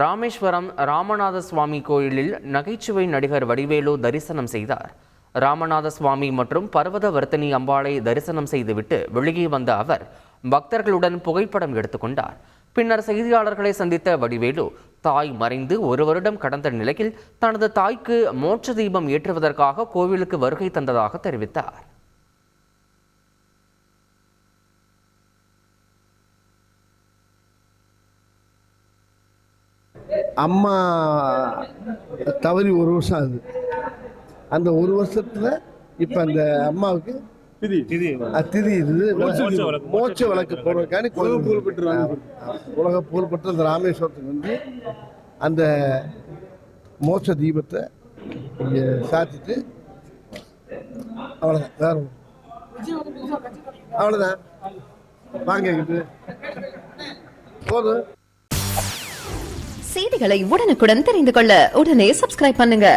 ராமேஸ்வரம் ராமநாத சுவாமி கோயிலில் நகைச்சுவை நடிகர் வடிவேலு தரிசனம் செய்தார். ராமநாத சுவாமி மற்றும் பர்வதவர்த்தினி அம்பாளை தரிசனம் செய்துவிட்டு வெளியே வந்த அவர் பக்தர்களுடன் புகைப்படம் எடுத்துக்கொண்டார். பின்னர் செய்தியாளர்களை சந்தித்த வடிவேலு, தாய் மறைந்து 1 வருடம் கடந்த நிலையில் தனது தாய்க்கு மோட்ச தீபம் ஏற்றுவதற்காக கோவிலுக்கு வருகை தந்ததாக தெரிவித்தார். அம்மா தவறி 1 வருஷம் ஆகுது. அந்த 1 வருஷத்துல இப்ப அந்த அம்மாவுக்கு திதி மோட்ச விளக்கு போடுறதுக்கான உலக புகழ்பெற்ற அந்த ராமேஸ்வரத்துக்கு வந்து அந்த மோட்ச தீபத்தை இங்க சாத்திட்டு அவ்வளவுதான். வேற அவ்வளவுதான். வாங்கிட்டு போதும். செய்திகளை உடனுக்குடன் தெரிந்து கொள்ள உடனே சப்ஸ்கிரைப் பண்ணுங்க.